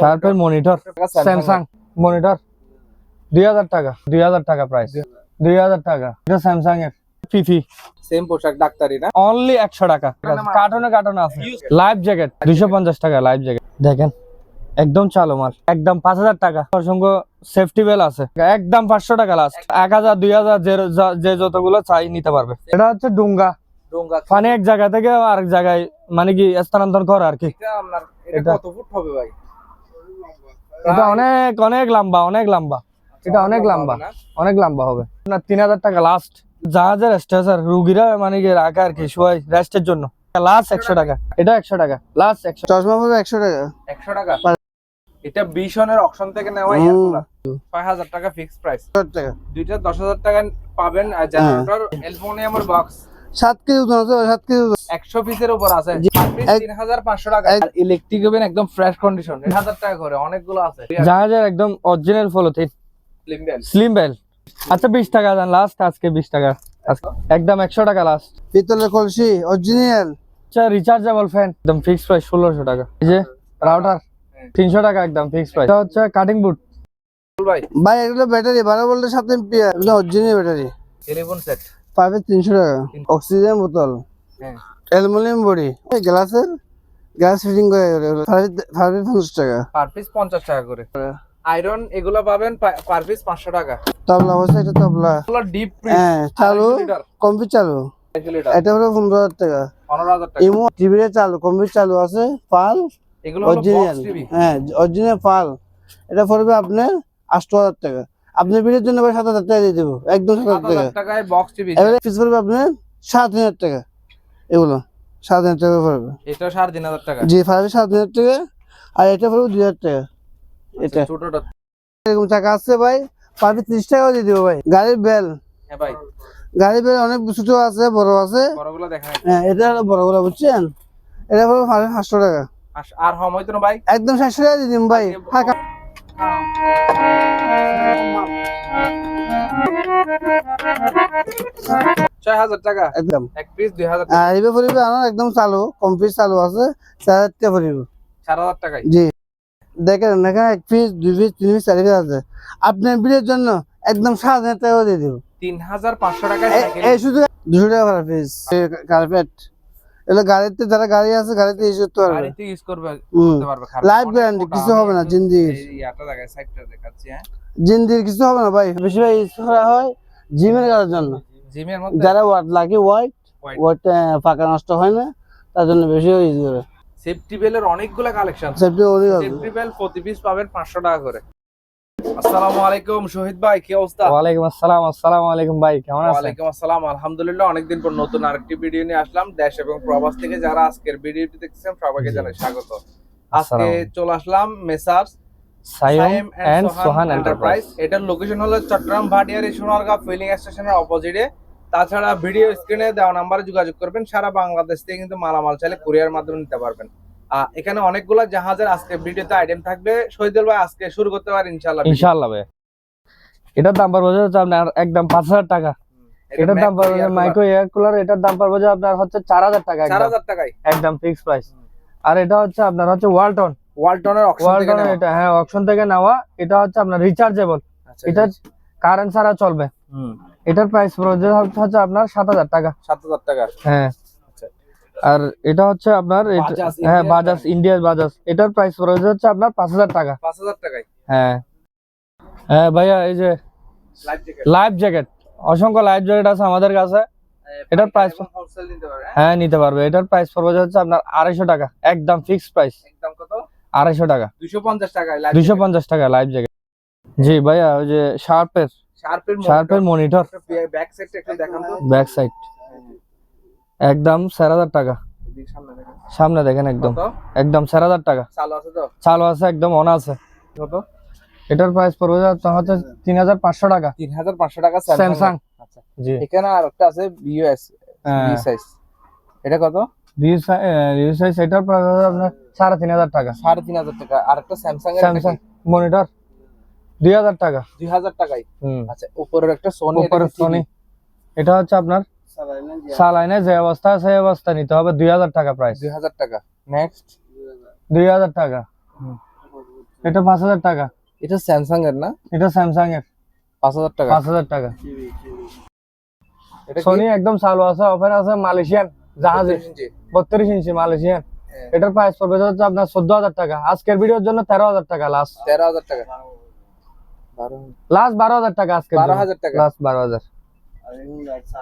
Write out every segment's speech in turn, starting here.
শার্পের monitor, Samsung monitor 2000 টাকা, 2000 টাকা price, 2000 টাকা। এটা স্যামসাং এর ফিফি, সেম পোশাক ডাক্তারি না, অনলি 100 টাকা। কার্টনে কার্টনে আছে। লাইফ জ্যাকেট 250 টাকা, লাইফ জ্যাকেট দেখেন একদম চালু মাল, একদম 5000 টাকা। অসংখ্য সেফটি বেল আছে, একদম 500 টাকা লাস্ট। 1000 2000 যে যতগুলো চাই নিতে পারবে। এটা হচ্ছে ডুঙ্গা, মানে এক জায়গা থেকে আরেক জায়গায় মানে কি স্থানান্তর করে আর কি। এটা কত ফুট হবে ভাই? এটা অনেক অনেক লম্বা, অনেক লম্বা। এটা অনেক লম্বা, অনেক লম্বা হবে। আপনার 3000 টাকা লাস্ট। জাহাজের স্ট্রেচার রুগীরা মানে কি রাখে আর কি শোয় রেস্টের জন্য, লাস্ট 100 টাকা। এটা 100 টাকা লাস্ট। 100 চশমা হবে 100 টাকা, 100 টাকা। এটা বিশনের অকশন থেকে নেওয়া এয়ার কুলার 5000 টাকা ফিক্সড প্রাইস। টাকা দুইটা 10000 টাকা পাবেন। আর জেনারেটর অ্যালুমিনিয়ামের বক্স 7 কেজি ওজন আছে, 7 কেজি 100 পিসের উপর আছে, 3500 টাকা। আর ইলেকট্রিক ওভেন একদম ফ্রেশ কন্ডিশন 1000 টাকা করে, অনেকগুলো আছে। জাহাজের একদম অরিজিনাল পলিথিন স্লিম বেল। আচ্ছা 20 টাকা দেন লাস্ট, আজকে 20 টাকা একদম 100 টাকা লাস্ট। পিতলের কলসি অরিজিনাল। আচ্ছা রিচার্জেবল ফ্যান একদম ফিক্সড প্রাইস 1600 টাকা। এই যে রাউটার 300 টাকা একদম ফিক্সড প্রাইস। এটা হচ্ছে কাটিং বুট ভাই, এগুলো ব্যাটারি 12 ভোল্টের 7 এম্পিয়ার, এগুলো অরিজিনাল ব্যাটারি। টেলিফোন সেট পাবে 300 টাকা। অক্সিজেন বোতল, হ্যাঁ অ্যালুমিনিয়াম বডি, গ্লাসের গ্লাস ফিটিং করে 50 টাকা পার পিস, 50 টাকা করে। আয়রন এগুলো পাবেন পার পিস 500 টাকা। তবলা বসে, এটা তবলা এগুলো ডিপ হ্যাঁ চালু, কম্পিউটার চালু, এটা হলো 15000 টাকা। 15000 টাকা। ইমো টিভি চালু, কম্পিউটার চালু আছে, পাল এগুলো হলো অরিজিনাল, বক্স টিভি, হ্যাঁ অরিজিনাল পাল। এটা পড়বে আপনার 8000 টাকা। আপনি ভিডিওর জন্য 7000 টাকা দিয়ে দেবো, একদম 7000 টাকা। 7000 টাকায় বক্স টিভি। এবারে পিস পড়বে আপনার 7000 টাকা। এগুলো 7000 টাকা পড়বে। এটা 3500 টাকা। জি পড়বে 7000 টাকা। আর এটা পড়বে 2000 টাকা। এটা ছোটটা এরকম টাকা আছে ভাই, পারবে 30 টাকাও দিয়ে দেবো ভাই। গাড়ির বেল, হ্যাঁ ভাই, গাড়ির বেল অনেক ছোট আছে, বড় আছে। বড়গুলো দেখেন। হ্যাঁ এটা হলো বড়গুলো, বুঝছেন? এটা পড়বে 500 টাকা। আর হম হইতো না ভাই, একদম 700 টাকা দিয়ে দিন ভাই। ফাঁকা 6000 টাকা একদম এক পিস, 2000 টাকা। আর এবার পড়বে আমার একদম চালু, কমপ্লিট চালু আছে, 4000 টাকা পড়বে। 4000 টাকায় জি দেখেন এখানে 1 পিস 2 পিস 3 পিস 4 পিস আছে। আপনার বিলের জন্য একদম 7000 টাকা দিয়ে দেবো। 3500 টাকায় এই শুধু 200 টাকা পার পিস। কার্পেট এগুলো গাড়িতে, যারা গাড়ি আছে গাড়িতে ইউজ করতে পারবে, গাড়িতে ইউজ করতে পারবে। লাইফ গ্যারান্টি, কিছু হবে না। জিন্দির এই আটা জায়গায় সাইডটা দেখাচ্ছি। হ্যাঁ জিন্দির কিছু হবে না ভাই। বেশিরভাগ ইউজ করা হয় জিমের কাজের জন্য, জিমের মধ্যে যারা ওয়াট লাগে, ওয়াট পাকা নষ্ট হয় না, তার জন্য বেশি ইউজ করে। সেফটি বেলের অনেকগুলা কালেকশন। সেফটি ওরি আছে। সেফটি বেল প্রতি পিস পাবেন 500 টাকা করে। আসসালামু আলাইকুম শহীদ ভাই, কি অবস্থা? ওয়ালাইকুম আসসালাম। আসসালামু আলাইকুম ভাই, কেমন আছেন? ওয়ালাইকুম আসসালাম, আলহামদুলিল্লাহ। অনেকদিন পর নতুন আরেকটি ভিডিও নিয়ে আসলাম। দেশ এবং প্রবাস থেকে যারা আজকের ভিডিওটি দেখছেন সবাইকে জানাই স্বাগত। আজকে চলে আসলাম messrs Saim and Sohan enterprise. এটার লোকেশন হলো চট্টগ্রাম ভাটিয়ারি সোনারগাঁ ফিলিং স্টেশনের অপোজিটে। তাছাড়া ভিডিও স্ক্রিনে দেওয়া নাম্বারে যোগাযোগ করবেন। সারা বাংলাদেশ থেকে কিন্তু মালামাল চাইলে কুরিয়ার মাধ্যমে নিতে পারবেন। এখানে অনেকগুলো জাহাজের আজকে ভিডিওতে আইটেম থাকবে। শহীদুল ভাই আজকে শুরু করতে পারেন ইনশাআল্লাহ। ইনশাআল্লাহ ভাই। এটার দাম পড়বে হচ্ছে আপনার একদম 5000 টাকা। এটার দাম পড়বে মাইক্রো এয়ার কুলার, এটার দাম পড়বে আপনার হচ্ছে 4000 টাকা। 4000 টাকায় একদম ফিক্সড প্রাইস। আর এটা হচ্ছে আপনার হচ্ছে ওয়ালটনের অকশন থেকে নেওয়া। এটা হ্যাঁ অকশন থেকে নেওয়া। এটা হচ্ছে আপনার রিচার্জেবল, এটা কারেন্ট ছাড়া চলবে। এটার প্রাইস পড়বে হচ্ছে আপনার 7000 টাকা। 7000 টাকা হ্যাঁ। আর এটা হচ্ছে আপনার হ্যাঁ বাজাজ, ইন্ডিয়ার বাজাজ। এটার প্রাইস পড়বে হচ্ছে আপনার 5000 টাকা। 5000 টাকায়। হ্যাঁ হ্যাঁ ভাইয়া, এই যে লাইফ জ্যাকেট, অসংখ্য লাইফ জ্যাকেট আছে আমাদের কাছে। এটার প্রাইস হোলসেল নিতে পারবে। হ্যাঁ নিতে পারবে। এটার প্রাইস পড়বে হচ্ছে আপনার 250 টাকা, একদম ফিক্সড প্রাইস। একদম কত? 250 টাকা। 250 টাকায় 250 টাকা লাইফ জ্যাকেট। জি ভাইয়া, ওই যে শার্পের মনিটর ব্যাক সাইডটা একটু দেখান তো। ব্যাক সাইড একদম 4000 টাকা। সামনে দেখেন একদম 4000 টাকা। চালু আছে তো? চালু আছে, একদম অন আছে। কত? এটার প্রাইস পড়বে হচ্ছে 3500 টাকা। 3500 টাকা স্যামসাং। আচ্ছা জি এখানে আরেকটা আছে বিএস বি সাইজ। এটা কত? B size. এটার প্রাইস আপনার 3500 টাকা। 3500 টাকা। আরেকটা স্যামসাং এর স্যামসাং মনিটর 2000 টাকা। 2000 টাকায়। আচ্ছা উপরের একটা সোনি। উপরের সোনি। এটা হচ্ছে আপনার সালাইনে যে অবস্থা সেই অবস্থা নিতে হবে। 2000 টাকা প্রাইস। 2000 টাকা। নেক্সট 2000 টাকা। এটা 5000 টাকা। এটা স্যামসাং এর না? এটা স্যামসাং এর 5000 টাকা। 5000 টাকা। এটা সোনি একদম চালু আছে, অফার আছে, মালয়েশিয়ান জাহাজে 32 ইঞ্চি মালয়েশিয়ান। এটার প্রাইস পড়বে হচ্ছে আপনার 14000 টাকা। আজকের ভিডিওর জন্য 13000 টাকা লাস্ট। 13000 টাকা। লাস্ট 12000 টাকা আজকের জন্য। 12000 টাকা। লাস্ট 12000।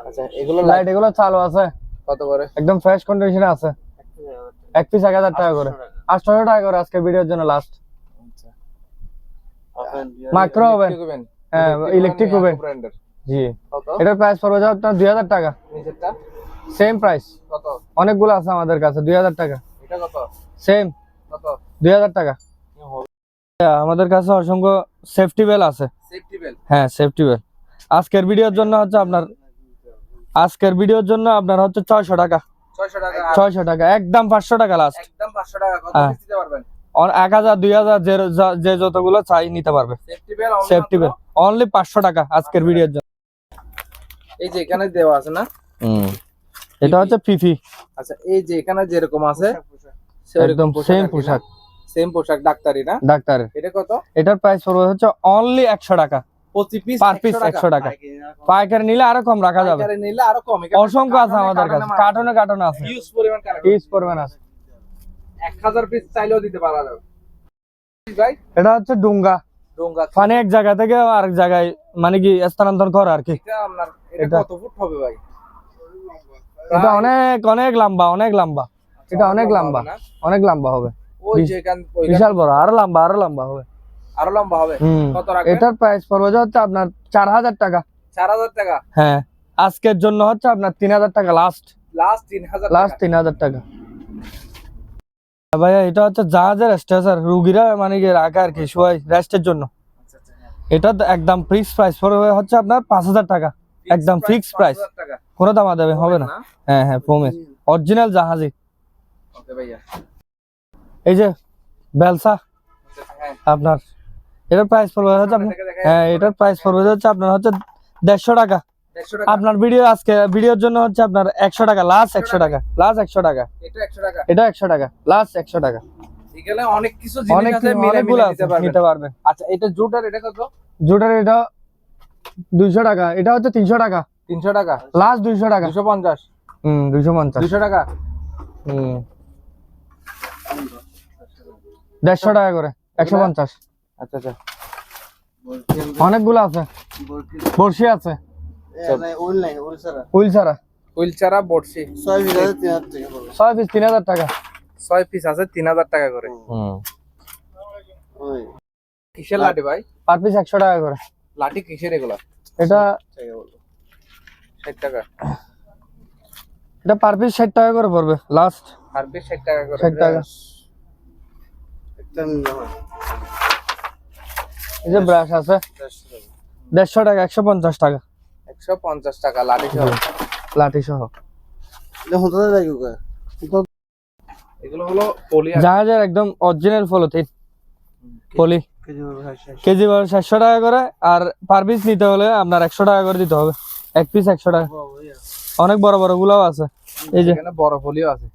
আচ্ছা এগুলো লাইট এগুলো চালু আছে, কত করে? একদম ফ্রেশ কন্ডিশনে আছে। এক পিস 1000 টাকা করে, 800 টাকা করে আজকের ভিডিওর জন্য লাস্ট। মাইক্রো ওভেন, হ্যাঁ ইলেকট্রিক ওভেন জি। এটার প্রাইস পড়বে আপনার 2000 টাকা। নিচেরটা সেম প্রাইস, কত? অনেকগুলো আছে আমাদের কাছে। 2000 টাকা এটা কত? সেম কত? 2000 টাকা। আমাদের কাছে অসংখ্য সেফটি বেল আছে। সেফটি বেল, হ্যাঁ সেফটি বেল। আজকের ভিডিওর জন্য হচ্ছে আপনার 600 টাকা। 600 টাকা। 600 টাকা একদম 500 টাকা লাস্ট। একদম 500 টাকা। কত হ্যাঁ। পিস দিতে পারবেন? 1000 2000 যে যতগুলো চাই নিতে পারবে। Safety bell safety bell only 500 টাকা আজকের ভিডিওর জন্য। এই যে এখানে দেওয়া আছে না? এটা হচ্ছে ফিফি। আচ্ছা এই যে এখানে যেরকম আছে একদম সেম পোশাক, সেম পোশাক ডাক্তারি না? ডাক্তারের। এটা কত? এটার প্রাইস পড়বে হচ্ছে অনলি 100 টাকা। প্রতি পিস পার পিস 100 টাকা। পাইকারি নিলে আরো কম রাখা যাবে। পাইকারি নিলে আরো কম। অসংখ্য আছে আমাদের কাছে, কার্টনে আছে, ইউজ পরিমাণ পিস পরিমাণ আছে। 1000 পিস চাইলেও দিতে পারা যাবে ভাই। এটা হচ্ছে ডুঙ্গা, ডোঙ্গা মানে এক জায়গা থেকে আরেক জায়গায় মানে কি স্থানান্তর করা আর কি। এটা আপনার এটা কত ফুট হবে ভাই? এটা অনেক অনেক লম্বা, অনেক লম্বা। এটা অনেক লম্বা, অনেক লম্বা হবে। ওই যে বিশাল বড়, আরো লম্বা, আরো লম্বা হবে। আরো লম্বা হবে। কত রাখবেন? এটার প্রাইস পড়বে হচ্ছে আপনার 4000 টাকা। 4000 টাকা। হ্যাঁ আজকের জন্য হচ্ছে আপনার 3000 টাকা লাস্ট। লাস্ট 3000 টাকা। লাস্ট 3000 টাকা। ভাইয়া এটা হচ্ছে জাহাজের স্ট্রেচার, রুগীরা মানে কি রাখে আর কি শোয় রেস্টের জন্য। এটা একদম ফিক্স প্রাইস পড়বে হচ্ছে আপনার 5000 টাকা। একদম ফিক্স প্রাইস, 5000 টাকা। কোনো দাম দেবে হবে না। হ্যাঁ হ্যাঁ প্রমিস, অরিজিনাল জাহাজি। ওকে ভাইয়া। এই যে বেলসা হ্যাঁ আপনার, এটার প্রাইস পড়বে হচ্ছে আপনার, হ্যাঁ এটার প্রাইস পড়বে হচ্ছে আপনার হচ্ছে 150 টাকা। 150 টাকা। আপনার ভিডিও আজকে ভিডিওর জন্য হচ্ছে আপনার 100 টাকা লাস্ট। 100 টাকা লাস্ট। 100 টাকা। এটা 100 টাকা। এটা 100 টাকা লাস্ট। 100 টাকা। এখানে অনেক কিছু জিনিস আছে, মিলে অনেকগুলো মিলে আছে, নিতে নিতে পারবেন। আচ্ছা এটা জুটার এটা কত? জুটার এটা 200 টাকা। এটা হচ্ছে 300 টাকা 300 টাকা। লাস্ট। 200 টাকা। 250। 250। 200 টাকা। 150 টাকা করে 150। আচ্ছা আচ্ছা। অনেকগুলো আছে, বর্ষি আছে, উইল ছাড়া। হুইল ছাড়া বড়শি 6 পিস 3000 টাকা। 6 পিস আছে 3000 টাকা করে। কিসের লাঠি ভাই? পার পিস 100 টাকা করে। লাঠি কিসের এগুলা? এটা 60 টাকা। এটা পার পিস 60 টাকা করে পড়বে লাস্ট। পার পিস 60 টাকা করে। 60 টাকা। এই যে ব্রাশ আছে 150 টাকা। 150 টাকা। 150 টাকা লাঠি সহ। লাঠি সহ। এগুলো হলো পলি। জাহাজের একদম অরিজিনাল পলিথিন পলি। কেজি 700 টাকা করে। আর পার পিস নিতে হলে আপনার 100 টাকা করে দিতে হবে। এক পিস 100 টাকা। অনেক বড় বড় গুলাও আছে। এই যে এখানে বড় পলিও আছে।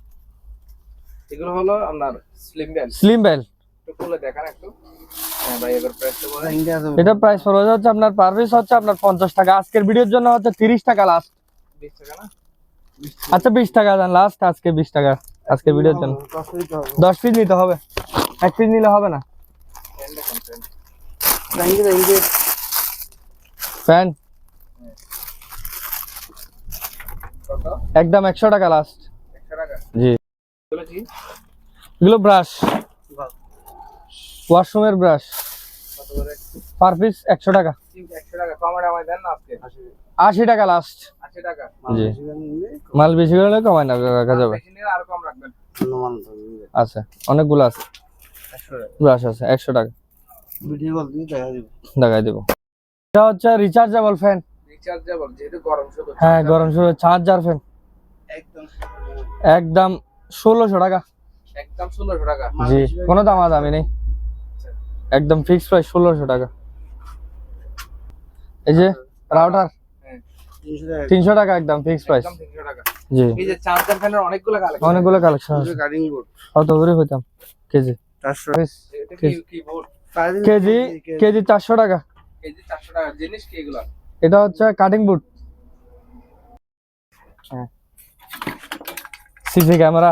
এগুলো হলো আপনার স্লিম বেল। Slim bell. একটু খুলে দেখান একটু। হ্যাঁ ভাই এবার প্রাইসটা বলেন। এটা প্রাইস পড়বে হচ্ছে আপনার পার পিস হচ্ছে আপনার 50 টাকা। আজকের ভিডিওর জন্য হচ্ছে 30 টাকা লাস্ট। 20 টাকা না? আচ্ছা 20 টাকা দেন লাস্ট আজকে। 20 টাকা আজকের ভিডিওর জন্য। 10 পিস নিতে হবে, এক পিস নিলে হবে না। ফ্যান কত? একদম 100 টাকা লাস্ট। 100 টাকা। জি। এগুলো কি? এগুলো ব্রাশ, ওয়াশরুমের ব্রাশ। কত করে? পার পিস 100 টাকা। 100 টাকা কমায় আমায় দেন না আজকে। 80 টাকা লাস্ট। 80 টাকা। জি। মাল বেশি হলে কমায় না রাখা যাবে। বেশি নিলে আরো কম রাখবেন। আচ্ছা অনেকগুলো আছে। 100 টাকা। ব্রাশ আছে 100 টাকা। দেখাই দিব। এটা হচ্ছে রিচার্জেবল ফ্যান। রিচার্জেবল যেহেতু গরম শুধু। হ্যাঁ গরম শুরু চার্জার ফ্যান। একদম 1600 টাকা। একদম 1600 টাকা। জি কোনো দামি নেই, একদম ফিক্স প্রাইস 1600 টাকা। এই যে রাউটার 300 টাকা একদম ফিক্স প্রাইস। একদম 300 টাকা। জি। এই যে চার্জার ফ্যানের অনেকগুলো কালেকশন। অনেকগুলো কালেকশন আছে। কত করে হইতাম কেজি? 400। এটা কি বোর্ড? কেজি কেজি 400 টাকা। কেজি 400 টাকা। জিনিস কি এগুলো? এটা হচ্ছে কাটিং বুট, হ্যাঁ সিসি ক্যামেরা।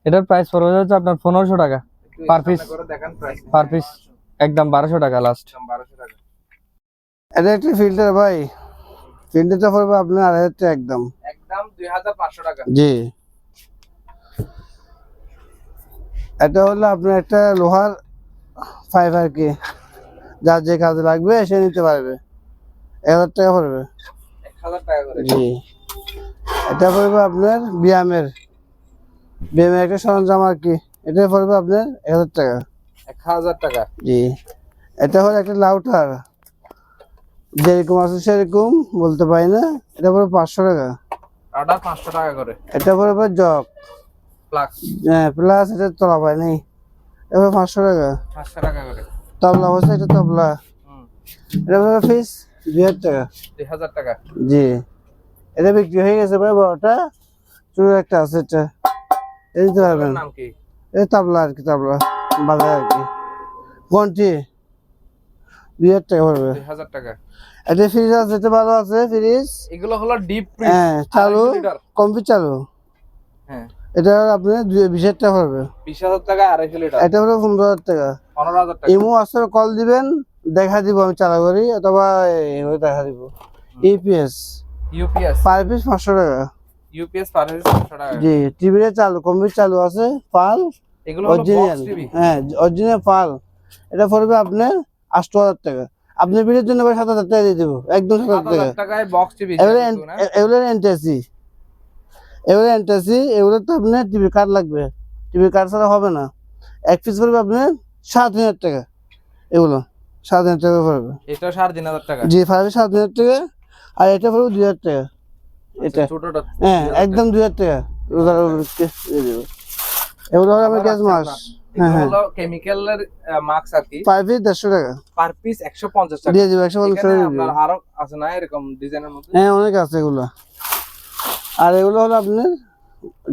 এটার প্রাইস পড়বে হচ্ছে আপনার 1500 টাকা একটু পার পিস। সামনে করে দেখান প্রাইস। পার পিস একদম 1200 টাকা লাস্ট। 1200 টাকা। এটা একটা ফিল্টার ভাই, ফিল্টারটা পড়বে আপনার 2000 টাকা একদম। একদম 2500 টাকা। জি, এটা হলো আপনার একটা লোহার পাইপ আর কি, যার যে কাজে লাগবে সে নিতে পারবে। 1000 টাকা পড়বে। 1000 টাকা করে। জি, এটা পড়বে আপনার ব্যায়ামের একটা সরঞ্জাম আর কি, এটা পড়বে আপনার 1000 টাকা। 1000 টাকা। জি, এটা হলো একটা লাউটার, যেরকম আছে সেরকম বলতে পারি না, এটা পড়বে 500 টাকা। অর্ডার 500 টাকা করে। এটা পড়বে জগ প্লাগ প্লাস, এটা তলা পায় নেই, এটা 500 টাকা। 500 টাকা করে। তবলা বসে, এটা তবলা, হুম, এটা পড়বে পিস 2000 টাকা। 2000 টাকা। জি, এটা বিক্রি হয়ে গেছে ভাই, বড়টা ছোট একটা আছে, এটা এই দিতে পারবেন। এটার নাম কি? এটা তবলা আর কি, তবলা বাজার আর কি। ঘন্টি 2000 টাকা পড়বে। 2000 টাকা। এটা ফ্রিজ আছে, এটা ভালো আছে ফ্রিজ। এগুলো হলো ডিপ ফ্রিজ। হ্যাঁ, চালু 250 লিটার। কমপ্লিট চালু। হ্যাঁ, এটা আপনার 2000 টাকা পড়বে। 20000 টাকা 250 লিটার। এটা পড়বে 15000 টাকা। 15000 টাকা। ইমো আসলে কল দিবেন, দেখা দিব আমি চালা করি, অথবা এইভাবে দেখা দিব। EPS UPS. পার পিস 500 টাকা। ইউপিএস পার পিস 500 টাকা। জি, টিভিতে চালু কমপ্লিট চালু আছে, পাল এগুলো হলো অরিজিনাল। Box TV. হ্যাঁ, অরিজিনাল পাল। এটা পড়বে আপনার 8000 টাকা। আপনি ভিডিওর জন্য 7000 টাকা দিয়ে দেবো, একদম 7000 টাকা। 7000 টাকায় বক্স টিভি। এগুলো এনটিসি, এগুলো তো আপনার টিভি কার্ড লাগবে, টিভি কার্ড ছাড়া হবে না। এক পিস পড়বে আপনার 7000 টাকা। এগুলো 7000 টাকা পড়বে। এটা 3500 টাকা। জি, 7000 টাকা। আর এটা পড়বে 2000 টাকা। এটা ছোটটা। হ্যাঁ, একদম 2000 টাকা। রোজার দিয়ে দেবো। এগুলো হলো আমার গ্যাস মাস। হ্যাঁ হ্যাঁ, হলো কেমিক্যালের মাস্ক আর কি। পার পিস 150 টাকা পার পিস 150 টাকা। দিয়ে দেবো, 150 টাকা এখানে দিয়ে আপনার দেবো। আরো আছে না এরকম ডিজাইনের মধ্যে? হ্যাঁ, অনেক আছে এগুলো। আর এগুলো হলো আপনার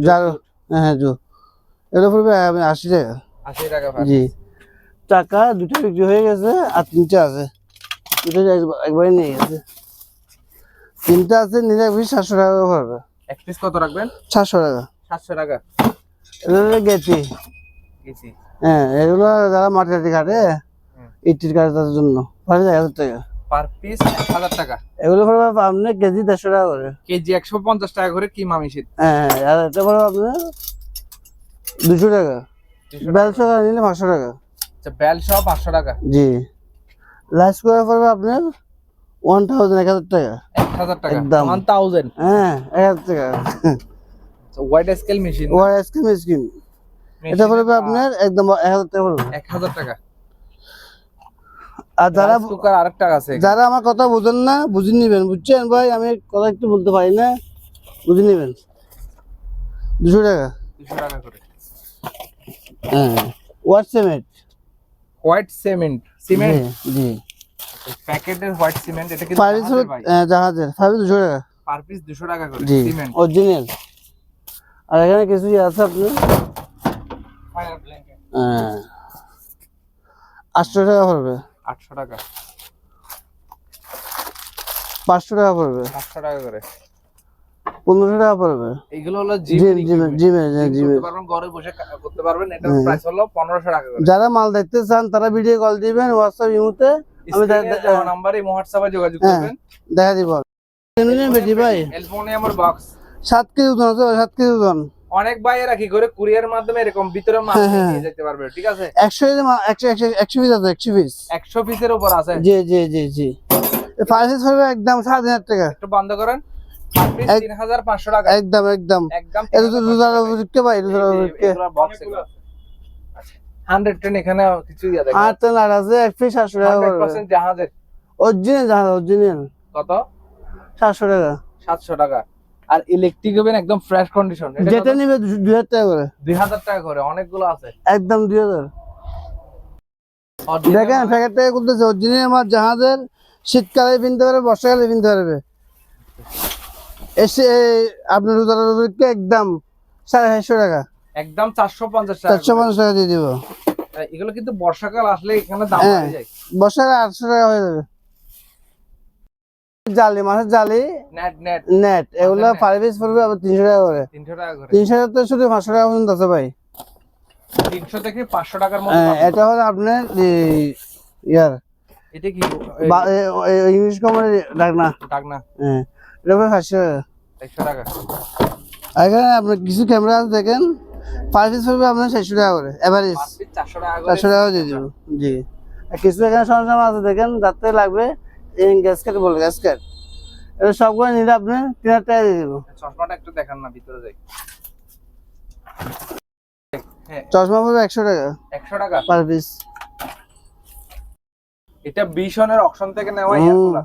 যারো, হ্যাঁ জো, এগুলো পড়বে 80 টাকা। 80 টাকা পার। জি, টাকা দুটো বিক্রি হয়ে গেছে, আর তিনটা আছে, দুটো একবারে নিয়ে গেছে। তিনটা আছে, নিলে এক পিস 700 টাকা পড়বে। এক পিস কত রাখবেন? 700 টাকা। 700 টাকা। এগুলো হলো গেটি। গেছি। হ্যাঁ, এগুলো যারা মাটি টাটি কাটে, ইটির কাটার জন্য পড়বে 1000 টাকা। পার পিস 1000 টাকা। এগুলো পড়বে আপনার কেজি 150 টাকা করে। কেজি 150 টাকা করে কি মামিশিট? হ্যাঁ, আর এটা পড়বে আপনার 200 টাকা। 200 1200 টাকা নিলে 500 টাকা। আচ্ছা, বেল সহ 500 টাকা। জি, লাইস করে পড়বে আপনার 1000 টাকা। 1000 টাকা। একদম। 1000। হ্যাঁ, 1000 টাকা। Wide scale machine. War scheme, এটা পড়বে আপনার একদম 1000 টাকা পড়বে। 1000 টাকা। আর যারা কুকার আরেকটা আছে। যারা আমার কথা বুঝেন না, বুঝে নিবেন, বুঝছেন ভাই, আমি কথা একটু বলতে পারি না, বুঝে নিবেন। 200 টাকা। 200 টাকা করে। হ্যাঁ, white cement. White cement. Cement জি, প্যাকেটের হোয়াইট সিমেন্ট। এটা কি ফাইভ জাহাজের 200 টাকা। পার পিস 200 টাকা করে জি, সিমেন্ট। অরিজিনাল। আর এখানে কিছু আছে আপনার, ফায়ার ব্ল্যাঙ্কেট। হ্যাঁ, 800 টাকা পড়বে। 800 টাকা। 500 টাকা পড়বে। 500 টাকা করে। 1500 টাকা পড়বে। এগুলো হলো জিম করতে পারবেন, ঘরে বসে করতে পারবেন। এটার প্রাইস হলো 1500 টাকা করে। যারা মাল দেখতে চান তারা ভিডিও কল দিবেন, হোয়াটসঅ্যাপ ইমোতে আমি নাম্বারে হোয়াটসঅ্যাপে যোগাযোগ হ্যাঁ, করবেন। দেখা দিব। বেটি ভাই, অ্যালুমিনিয়ামের বক্স 7 কেজি ওজন আছে, 7 কেজি ওজন। অনেক ভাইয়েরা কি করে কুরিয়ার মাধ্যমে এরকম ভিতরে মাল নিয়ে যেতে পারবে। ঠিক আছে, 100 পিস আছে, 100 পিস। 100 পিসের উপর আছে। জি জি জি জি, প্রাইস হবে একদম 7000 টাকা। একটু বন্ধ করেন। পার পিস 3500 টাকা। একদম একদম। একদম এটা তো রোজার বিক্রি ভাই, রোজার বিক্রি। এগুলো বক্স এগুলো। আচ্ছা, 110 এখানে কিছু ইয়া দেখেন। আর তো না আছে, এক পিস 700 টাকা পড়বে। 100% জাহাজের। অরিজিনাল জাহাজ, অরিজিনাল কত? 700 টাকা। 700 টাকা। আর ইলেকট্রিক হবেন একদম ফ্রেশ কন্ডিশন। যেটা নিবে 2000 টাকা করে। 2000 টাকা করে। অনেকগুলো আছে। একদম 2000। দেখেন প্যাকেট টাকা করতেছে, অরিজিনাল আমার জাহাজের। শীতকালে কিনতে পারবে, বর্ষাকালে কিনতে পারবে। এসে আপনার রোজার বিক্রি একদম 450 টাকা। একদম 450 টাকা। 450 টাকা দিয়ে দিব। এগুলো কিন্তু বর্ষাকাল আসলে এখানে দাম হ্যাঁ। বেড়ে যায়। বর্ষাকালে 800 টাকা হয়ে যাবে। জালি মাছের জালি নেট নেট নেট এগুলো net। পার পিস পড়বে আবার 300 টাকা করে। 300 টাকা করে। 300 টাকা তো শুধু 500 টাকা পর্যন্ত আছে ভাই। 300 থেকে 500 টাকার মধ্যে পাবেন। এটা হলো আপনার ইয়ার এটা কি ইংলিশ কোম্পানি ডাকনা। ডাকনা হ্যাঁ, এটা হবে 500 টাকা। 100 টাকা। এখানে আপনার কিছু ক্যামেরা আছে দেখেন, পার পিস পড়বে আপনার 400 টাকা করে এভারেজ। 5 পিস 400 টাকা করে। 400 টাকা দিয়ে দিব। জি, আর কিছু এখানে সরঞ্জাম আছে দেখেন, যাতে লাগবে গ্যাসকেট বলে গ্যাসকেট, এটা সবগুলো নিলে আপনি 3000 টাকা দিয়ে দিব। চশমাটা একটু দেখান না, ভিতরে যাই। হ্যাঁ, চশমা পড়বে 100 টাকা 100 টাকা। Per piece. এটা বিশনের অকশন থেকে নেওয়া ইয়ারগুলা।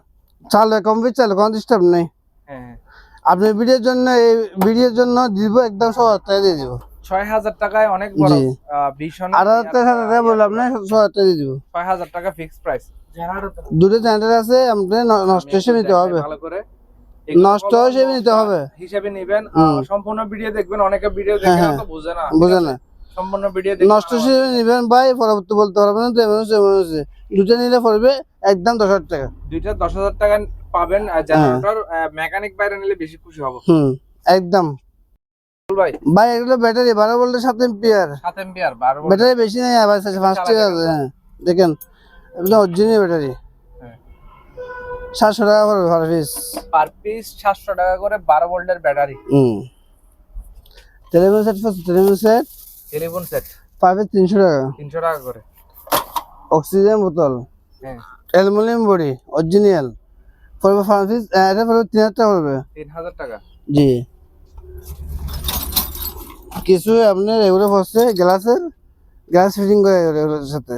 চালে কমপ্লিট চালে কোনো ডিস্টার্ব নেই। হ্যাঁ, আপনি ভিডিওর জন্য এই ভিডিওর জন্য দিব একদম 7,000 টাকা দিয়ে দিব। 6000 টাকায় অনেক বড় জি। বিশনের 8,000 টাকা বললাম না, 7,000 টাকা দিয়ে দিব। 6000 টাকা ফিক্স প্রাইস। দুটো জেনারেটর আছে, আপনি নষ্ট হিসেবে নিতে হবে। ভালো করে নষ্ট হিসেবে নিতে হবে। হিসেবে নেবেন। সম্পূর্ণ ভিডিও দেখবেন, অনেকে ভিডিও হ্যাঁ, দেখে হ্যাঁ। তো বুঝে না। বুঝে না। সম্পূর্ণ ভিডিও দেখে নষ্ট হিসেবে নিবেন ভাই, পরবর্তী বলতে পারবেন না তো এমন হচ্ছে এমন হচ্ছে। দুটো নিলে পড়বে একদম 10,000 টাকা। দুইটা 10,000 টাকা পাবেন। আর জেনারেটর মেকানিক বাইরে নিলে বেশি খুশি হব একদম ভাই। ভাই এগুলো ব্যাটারি 12 ভোল্টের 7 এম্পিয়ার 7 এম্পিয়ার 12 ভোল্ট। ব্যাটারি, বেশি নেই আবার 5 আছে। হ্যাঁ দেখেন, একদম অরিজিনাল ব্যাটারি। হ্যাঁ। 700 টাকা পড়বে পার পিস। পার পিস 700 টাকা করে 12 ভোল্টের battery. Telephone set telephone set per piece 300 টাকা। 300 টাকা করে। অক্সিজেন বোতল, হ্যাঁ, অ্যালুমিনিয়াম বডি অরিজিনাল পড়বে পার পিস, এটা পড়বে 3000 টাকা পড়বে। 3000 টাকা। জি। কিছু আপনার এগুলো পড়ছে গ্লাসের, গ্লাস ফিটিং করে এগুলোর সাথে,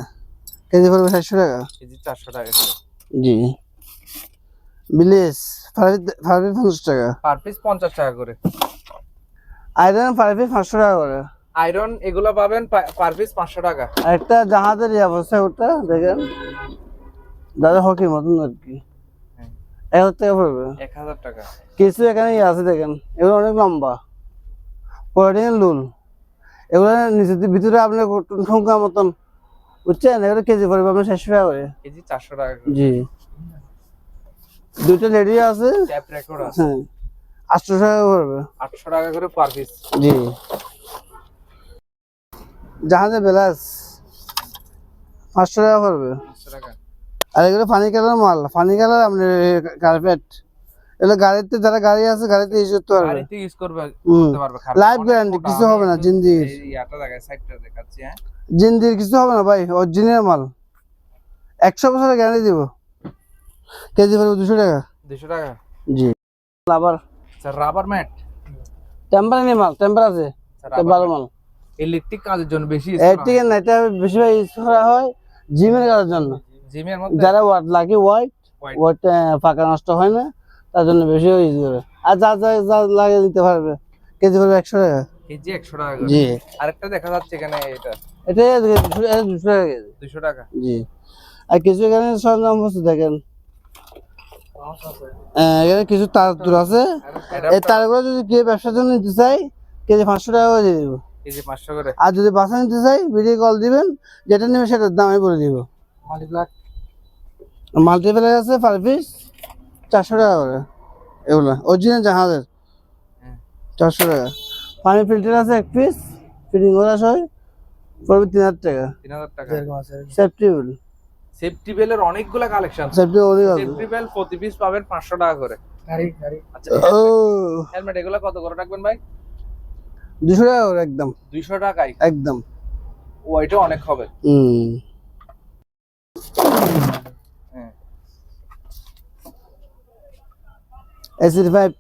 কেজি পড়বে 400 টাকা। কেজি 400 টাকা করে। জি। বিলিস পার পিস 50 টাকা। পার পিস 50 টাকা করে। আয়রন পার পিস 500 টাকা করে। আয়রন এগুলো পাবেন পার পিস 500 টাকা। একটা জাহাজের অবস্থা ওটা দেখেন, দাদা হকি মতন আর কি, 1000 টাকা পড়বে। 1000 টাকা। কিছু এখানে আছে দেখেন, এগুলো অনেক লম্বা পলিথিন লুল, এগুলো নিচের ভিতরে আপনার ঠুঙ্কা মতন, বুঝছেন, এগুলো কেজি পড়বে আপনার 400 টাকা করে। কেজি 400 টাকা করে। জি। দুটো লেডি আছে, ট্যাপ রেকর্ড আছে। হ্যাঁ 800 টাকা পড়বে। 800 টাকা করে পার পিস। জি। জাহাজের বেলাস 500 টাকা পড়বে। 500 টাকা। আর এগুলো ফানি কালার মাল, ফানি কালার আপনার কার্পেট, এগুলো গাড়িতে, যারা গাড়ি আছে গাড়িতে ইউজ করতে পারবে, গাড়িতে ইউজ করতে পারবে। লাইফ গ্যারান্টি, কিছু হবে না। জিন্দির এই ইয়াটা দেখায়, সাইডটা দেখাচ্ছি। হ্যাঁ, জিন্দির কিছু হবে না ভাই, অরিজিনাল মাল, 100 বছরের গ্যারান্টি দিব। কেজি পড়বে 200 টাকা। 200 টাকা। জি। আবার স্যার রাবার ম্যাট। টেম্পার মাল, টেম্পার আছে, ভালো মাল। ইলেকট্রিক কাজের জন্য বেশি এর থেকে না, এটা বেশিরভাগ ইউজ করা হয় জিমের কাজের জন্য। জিমের মধ্যে যারা ওয়াট লাগে ওয়াট পাকা নষ্ট হয় না, তার জন্য বেশি ইউজ করে। আর যা যা যা লাগে দিতে পারবে। কেজি পড়বে 100 টাকা। কেজি 100 টাকা করে। জি। আরেকটা দেখা যাচ্ছে এখানে, এটা এটা 200 টাকা কেজি। 200 টাকা। জি। আর কিছু এখানে সরঞ্জাম আছে দেখেন, এখানে কিছু তার আছে, এই তারগুলো যদি কেউ ব্যবসার জন্য নিতে চাই, কেজি 500 টাকা করে দিয়ে দিব। কেজি 500 করে। আর যদি বাসা নিতে চাই, ভিডিও কল দিবেন, যেটা নেবে সেটার দাম আমি বলে দিব। মাল্টিপ্লাক আছে পার পিস 400 টাকা করে, এগুলো অরিজিনাল জাহাজের। 400 টাকা। পানি ফিল্টার আছে 1 পিস, ফিটিং করা সহ পড়বে 3000 টাকা। 3000 টাকা। সেফটি বেল, সেফটি বেলের অনেকগুলা কালেকশন। সেফটি অনেক আছে। সেফটি বেল প্রতি পিস পাবেন 500 টাকা করে। আচ্ছা, ও হেলমেট এগুলা কত করে রাখবেন ভাই? 200 টাকা করে একদম। 200 টাকাই একদম। ওইটা অনেক হবে। হ্যাঁ। এসিড পাইপ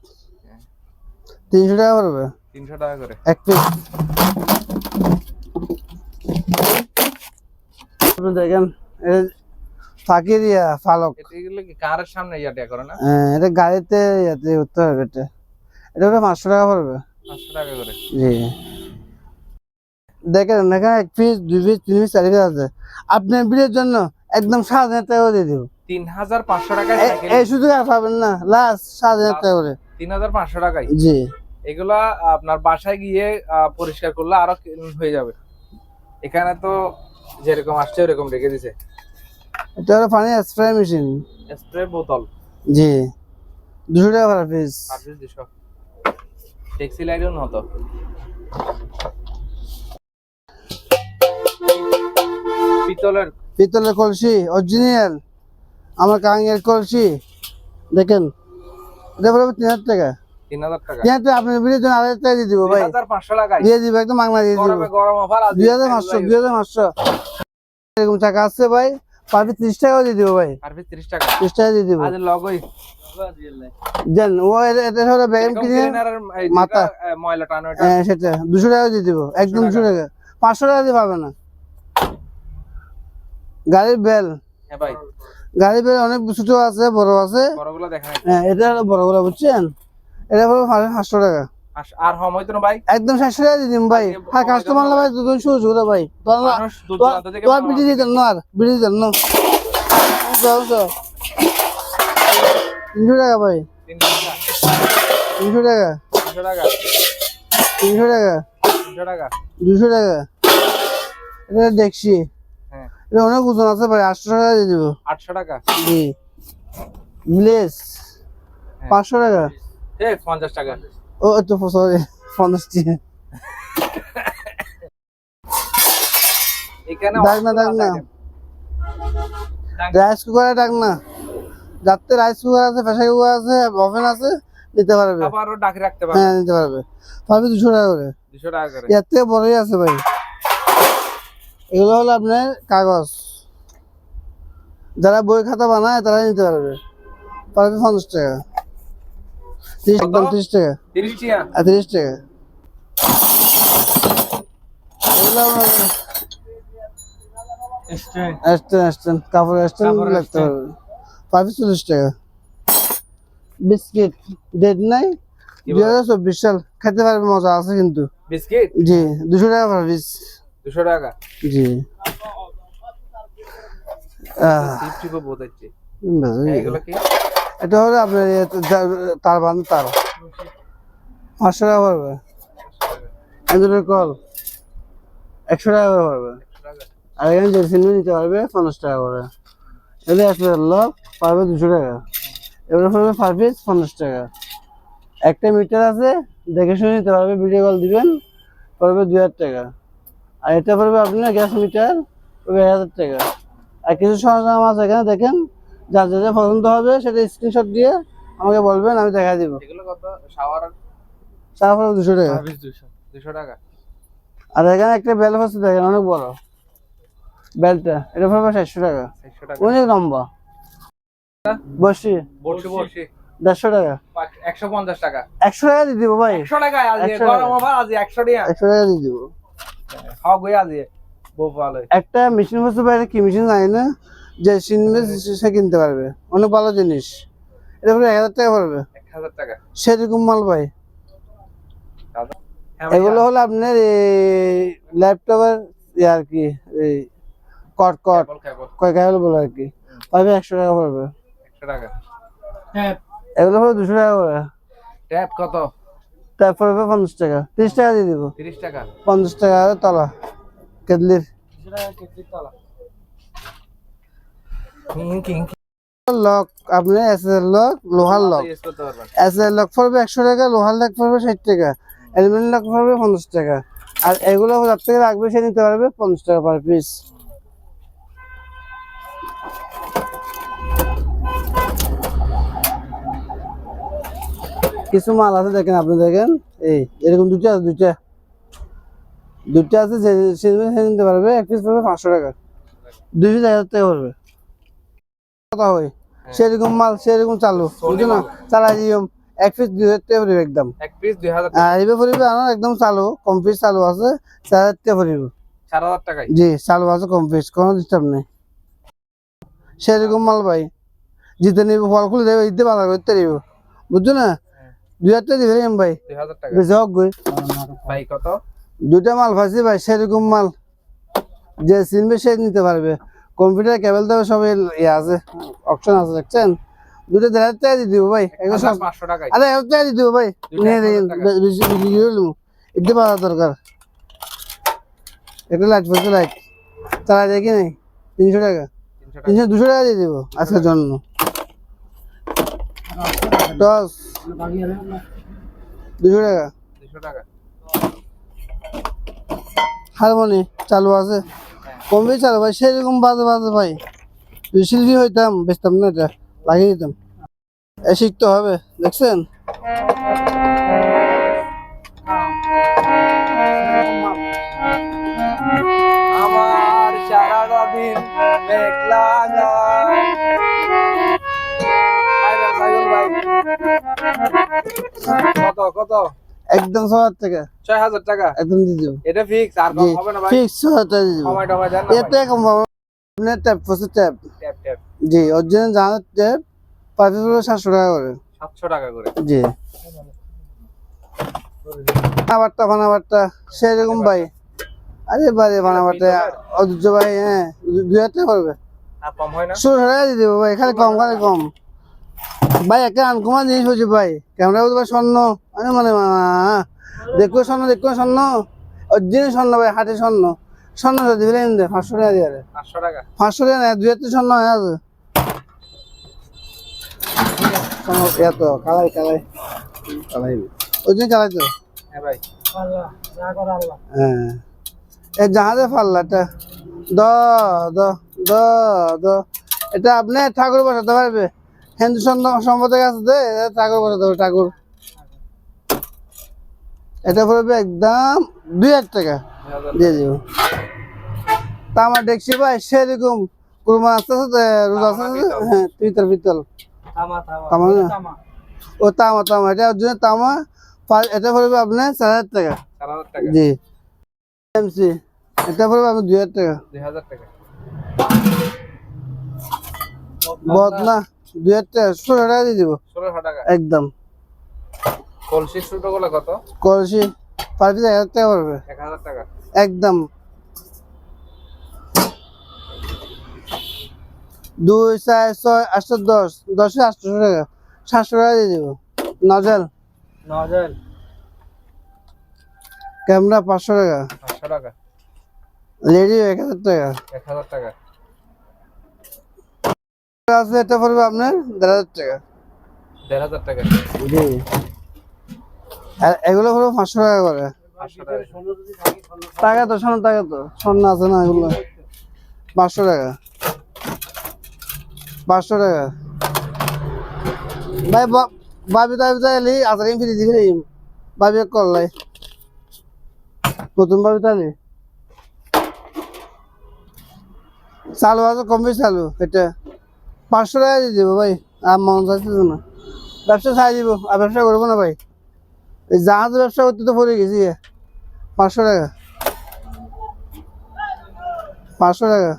300 টাকা পড়বে। 300 টাকা করে। 1 পিস। আপনি দেখেন, ফাঁকি দিয়া ফালক, এগুলো কি কারের সামনে ইয়াটা করে না? এটা গাড়িতে ইয়াতে উঠতে হবে। এটা ওটা 500 টাকা পড়বে। 500 টাকা করে। জি। দেখেন এখানে 1 পিস 2 পিস 3 পিস 4 পিস আছে, আপনার বিলের জন্য একদম 7,000 টাকা দিয়ে দেবো। 3500 টাকায় সাইকেল। এই শুধু আর পাবেন না, লাস্ট 7,000 টাকা করে। 3500 টাকায়। জি। এগুলা আপনার বাসায় গিয়ে পরিষ্কার করলে আরো হয়ে যাবে। এখানে তো যেরকম আসছে ওরকম রেখে দিছে। এটা হলো পানি স্প্রে মেশিন। স্প্রে বোতল জি 200 টাকা পার পিস। সার্ভিস 200। ট্যাক্সি লাইটও হতো। পিতলের পিতলের কলসি অরিজিনাল, আমার কাঙ্গের কলসি দেখেন, এটা পড়বে 3000 টাকা। 3000 টাকা। 3000 টাকা আপনার ভিডিওর জন্য 1000 টাকা দিয়ে দিব ভাই, 2500 টাকায় দিয়ে দিব একদম বাংলা দিয়ে দিব। গরমে গরম অফার আছে 2500 2500 এরকম টাকা আছে ভাই, পার পিস 30 টাকাও দিয়ে দিব ভাই, সার্ভিস 30 টাকা। 30 টাকা দিয়ে দিব। আজ লগই দেন ও এটা হলো ব্যাগম কিনে মাথা ময়লা টানো এটা। হ্যাঁ সেটা 200 টাকা দিয়ে দিব, একদম 200 টাকা, 500 টাকা দিয়ে পাবে না। গাড়ির বেল, হ্যাঁ ভাই গাড়ির বেল অনেক ছোট আছে বড় আছে। বড়গুলো দেখেন। হ্যাঁ এটা হলো বড়গুলো বুঝছেন, এটা পড়বে 500 টাকা। আর হম হইতো না ভাই। একদম 700 টাকা দিয়ে দিন ভাই। হ্যাঁ কাস্টমার না ভাই দুজন শুরু শুরু ভাই, মানুষ দূর দূরান্ত থেকে তোমার বিড়ি দিতেন না, আর বিড়ি দিতেন না। 300 টাকা ভাই, 300 টাকা, 300 টাকা 300 টাকা, 300 টাকা 200 টাকা। এটা দেখছি হ্যাঁ এটা অনেক ওজন আছে ভাই, 800 টাকা দিয়ে দিব। 800 টাকা। জি গ্লেস 500 টাকা। এই 50 টাকা। ও তো সরি 50 টাকা। এখানে ডাক না ডাক না, রাইস কুকারে ডাক না, যাতে রাইস কুকার আছে, প্রেসার কুকার আছে, ওভেন আছে, নিতে পারবে। আবারও ডাকি রাখতে পারবে। হ্যাঁ নিতে পারবে, পারবে 200 টাকা করে। 200 টাকা করে। এর থেকে বড়ই আছে ভাই। এগুলো হলো আপনার কাগজ, যারা বই খাতা বানায় তারা নিতে পারবে, পারবে 50 টাকা, 30 একদম 30 টাকা 30 টাকা। আর 30 টাকা। এগুলো স্ট্যান্ড কাপড় স্ট্যান্ড লাগতে পারবে, পারবে 40 টাকা। বিস্কিট ডেট নাই, 2024 সাল, খেতে পারবে, মজা আছে কিন্তু। বিস্কিট জি 200 টাকা পার পিস। 200 টাকা। জি টিপটিপও বহুত আছে। বুঝলি? এগুলো কি? এটা হলো আপনার তার বান্ধ তার 500 টাকা পড়বে। এদের কল 100 টাকা করে পড়বে। আর এখানে যে সিনেমা নিতে পারবে 50 টাকা করে। এটা একটা লক পারবে 200 টাকা। এবার পড়বে পার পিস 50 টাকা। একটা মিটার আছে, দেখে শুনে নিতে পারবে, ভিডিও কল দিবেন, পড়বে 2000 টাকা। আর এটা পড়বে আপনার গ্যাস মিটার, পড়বে 1000 টাকা। আর কিছু সরঞ্জাম আছে এখানে দেখেন, যার যা যা পছন্দ হবে সেটা স্ক্রিনশট দিয়ে আমাকে বলবেন, আমি দেখা দিব। এগুলো কত? শাওয়ার তারপরে 200 টাকা। সার্ভিস 200 টাকা। আর এখানে একটা বেল আছে দেখেন, অনেক বড় বেলটা, এটা পড়বে 700 টাকা, 600 টাকা। অনেক লম্বা। বসি বড়শি 150 টাকা, 150 টাকা। 100 টাকা দিয়ে দিব ভাই, 100 টাকা আজ 100 টাকা। গরম অফার আজ 100 টাকা। 100 টাকা দিয়ে দিব। হ্যাঁ গই আজ বহু ভালো। একটা মেশিন বসতে পারে, কি মেশিন জানি না, যে সে কিনতে পারবে, অনেক ভালো জিনিস। এটা পড়বে 1000 টাকা পড়বে, 1000 টাকা। সেরকম মাল ভাই। হ্যাঁ ভাই, এগুলো হলো আপনার এই ল্যাপটপের আর কি, এই কট কেবল কয় কেবল বলে আর কি, পাবে 100 টাকা পড়বে। 100 টাকা। হ্যাঁ এগুলো হলো 200 টাকা করে। ট্যাপ কত? তারপরে 50 টাকা, 30 টাকা দিয়ে দিব। 30 টাকা। 50 টাকা তলা কেটলির 30 টাকা কেজির তলা। কিং লক, আপনি এসএল লক, লোহার লক, ইউজ করতে পারবেন। এসএল লক পড়বে 100 টাকা, লোহার লক পড়বে 60 টাকা, অ্যালুমিনিয়াম লক পড়বে 50 টাকা। আর এগুলো যার থেকে রাখবে সে নিতে পারবে 50 টাকা পার পিস। কিছু মাল আছে দেখেন, আপনি দেখেন, এই এরকম দুটো আছে, দুটো আছে, যে সে নিতে পারবে, এক পিস পড়বে 500 টাকা, 200 টাকা পড়বে। কথা হয় সেরকম মাল সেরকম চালু, বুঝছো না, চালাই দিও, এক পিস 2000 টাকা পড়বে একদম। এক পিস 2000 টাকা। আর এবার পড়বে আমার একদম চালু, কম পিস চালু আছে, 4000 টাকা পড়বে। 4000 টাকায়। জি চালু আছে, কম পিস, কোনো ডিস্টার্ব নেই। সেরকম মাল ভাই, জিতে নিব, ফল খুলে দেবে, ঈদে বাজার করতে দিব, বুঝছো না, 2000 টাকা দিবেন ভাই, 2000 টাকা। বেশি হোক গই। ভাই কত? দুটা মাল ফাঁসি ভাই, সেরকম মাল, যে চিনবে সে নিতে পারবে। কম্পিউটার কেবল দেবে, সব ইয়ে আছে, অপশন আছে, দেখছেন। দুটো 1000 টাকা দিয়ে দিব ভাই, একদম সব। 500 টাকায়। আরে 1000 টাকা দিয়ে দিব ভাই, নিয়ে দিন, বিক্রি করে নেবো, ঈদে বাজার দরকার। এটা লাইট বলতে লাইট চালাই দেখি নাই 300 টাকা 300 টাকা 200 টাকা দিয়ে দিব আজকের জন্য টস 200 টাকা 200 টাকা হারমোনি চালু আছে কমবে চালু ভাই সেরকম বাজে বাজে ভাই যদি শিল্পী হইতাম বেচতাম না এটা লাগিয়ে দিতাম এ শিখতে হবে দেখছেন আমার সারাটা দিন মেঘলা গান। আইরা সাইকেল ভাই। কত কত একদম 6000 টাকা 6000 টাকা একদম দিয়ে দিব এটা ফিক্স আর কম হবে না ভাই ফিক্স 6000 টাকা দিয়ে দিব সময় টমায় দেন না এর থেকে কম পাবো আপনার ট্যাপ ফসে ট্যাপ ট্যাপ ট্যাপ জি অরিজিনাল জাহাজ ট্যাপ পাঁচ হলো 700 টাকা করে 700 টাকা করে জি বানাবারটা সেরকম ভাই আরে বারে বানাবারটা অযোধ্য ভাই হ্যাঁ 2000 টাকা করবে আর কম হয় না 16 টাকা দিয়ে দেবো ভাই খালি কম ভাই একটা আনকমন জিনিস হচ্ছে ভাই ক্যামেরা বলতে ভাই স্বর্ণ আরে মানে দেখো স্বর্ণ অরিজিনাল স্বর্ণ ভাই হাতে স্বর্ণ দিবেন 500 টাকা দিয়ে 500 টাকা 500 টাকা না 2000 স্বর্ণ হয়ে আছে এত কালাই ওই কালাই তো হ্যাঁ ভাই হ্যাঁ এই জাহাজে পাল্লাটা দ দ দ দ এটা আপনি ঠাকুর বসাতে পারবে হিন্দু সম্প্রদায় আছে যে ঠাকুর বসাতে পারবে ঠাকুর এটা পড়বে একদম 2000 টাকা দিয়ে দিব তা আমার দেখছি ভাই সেরকম কুরমা আসতে রোজা আসতে হ্যাঁ পিতল তামা না ও তামা এটা ওর জন্য তামা এটা পড়বে আপনার 4000 টাকা 4000 টাকা জি এমসি এটা পড়বে আপনার 2000 টাকা 2000 টাকা বদনা 2000 টাকা 16 টাকা দিয়ে দিব 1600 টাকা একদম কলসি ছোট গুলো কত কলসি পার পিস 1000 টাকা পড়বে 1000 টাকা একদম 2 4 6 8 10 10 800 টাকা 700 টাকা দিয়ে দিব নজল ক্যামেরা 500 টাকা 500 টাকা লেডি 1000 টাকা 1000 টাকা আছে এটা পড়বে আপনার 1000 টাকা 1500 টাকা জি আর এগুলো পড়বে 500 টাকা করে 500 টাকা টাকা তো স্বর্ণ আছে না এগুলো 500 টাকা 500 টাকা ভাই ভাবি তাইলি আজারিম ফিরে দিবি ভাবি করলাই নতুন ভাবি তাইলি চালু আছে কম বেশি চালু এটা 500 টাকা দিয়ে দিব ভাই আর মন চাইছে না ব্যবসা ছাড় দিব আর ব্যবসা করবো না ভাই এই জাহাজ ব্যবসা করতে তো পড়ে গেছি 500 টাকা 500 টাকা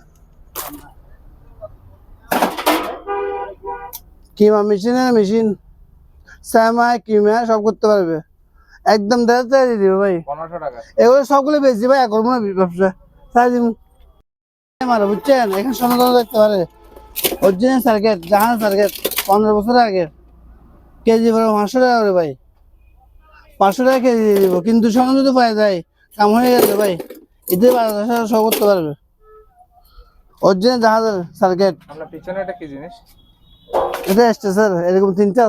কিমা মেশিন স্যামা কিমা সব করতে পারবে একদম 1000 টাকা দিয়ে দিব ভাই 1500 টাকা এগুলো সবগুলো বেশি ভাই করবো না ব্যবসা ছাড় দিব মারা বুঝছেন এখানে সোনা দেখতে পারে অরিজিনাল সার্কিট জাহাজ সার্কিট 15 বছর আগে কেজি পড়বে 500 টাকা করে ভাই 500 টাকা কেজি দিয়ে দিব কিন্তু সোনা যদি পাওয়া যায় কাম হয়ে গেছে ভাই এতে 12,000 টাকা সব করতে পারবে অরিজিনাল জাহাজের সার্কিট আপনার পিছনে এটা কি জিনিস এটা এসছে স্যার এরকম তিনটা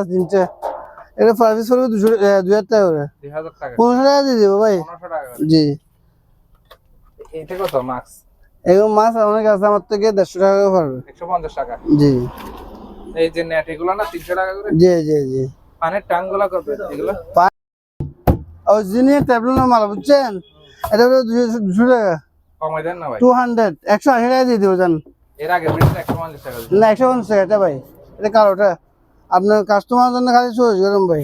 এটা সার্ভিস করবে 2000 টাকা করে 2000 টাকা 1500 টাকা দিয়ে দিব ভাই 1500 টাকা জি এটা কত মাক্স এরকম মাছ অনেক আছে আমার থেকে 150 টাকা করে পড়বে 150 টাকা জি এই যে নেট এগুলো না 300 টাকা করে জি পানের টাংগুলো কত এগুলো অরিজিনাল ট্যাবলেট মাল বুঝছেন এটা হলো 200 টাকা কমাই দেন না ভাই 200 180 টাকা দিয়ে দিব জান এর আগে বিলটা 150 টাকা না 150 টাকা এটা ভাই এটা কালোটা আপনার কাস্টমার জন্য খালি চয়েস গরম ভাই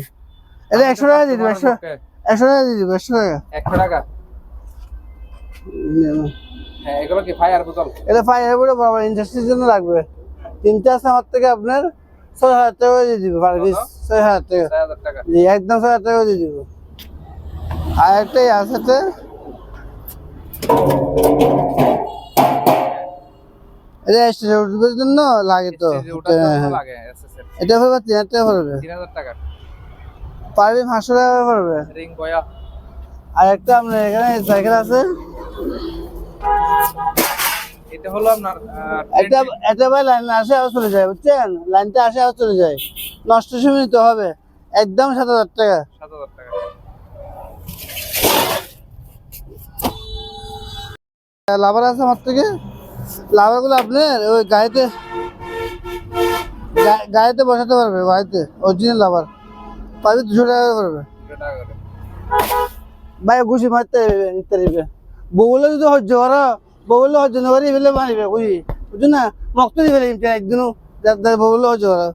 এটা 100 টাকা দিয়ে দিব 100 টাকা দিয়ে দিব 100 টাকা 100 টাকা হ্যাঁ এগুলো কি ফায়ার বোতল এটা ফায়ার বড় বড় ইন্ডাস্ট্রির জন্য লাগবে তিনটা আছে আমার থেকে আপনার 6000 টাকা দিয়ে দিব পার পিস 6000 টাকা 6000 টাকা জি একদম 6000 টাকা দিয়ে দিব আর একটাই আছে তো এটা স্টেজের জন্য লাগে তো ওটার জন্য লাগে এসএসএল এটা হবে 3000 টাকা পড়বে 3000 টাকা পারবে 500 টাকা পড়বে রিং বয়া আর একটা আপনার এখানে সাইকেল আছে এটা হলো আপনার এটা এটা ভাই লাইন আসে আবার চলে যায়, বুঝছেন? লাইনটা আসে আবার চলে যায়, নষ্ট সময় নিতে হবে। একদম 7,000 টাকা। 7,000 টাকা। লাভার আছে আমার থেকে, লাভারগুলো আপনার ওই গাড়িতে গাড়িতে বসাতে পারবে, গাড়িতে অরিজিনাল লাভার পাবে 200 টাকা করে পড়বে 200 টাকা করে। ভাই। ঘুষি মারতে নিতে দিবে, বউলে যদি সহ্য করো, বউলে সহ্য না করে এবেলে মারিবে ঘুষি, বুঝছো না? মক্ত দিবে একদিনও বউলে সহ্য করো।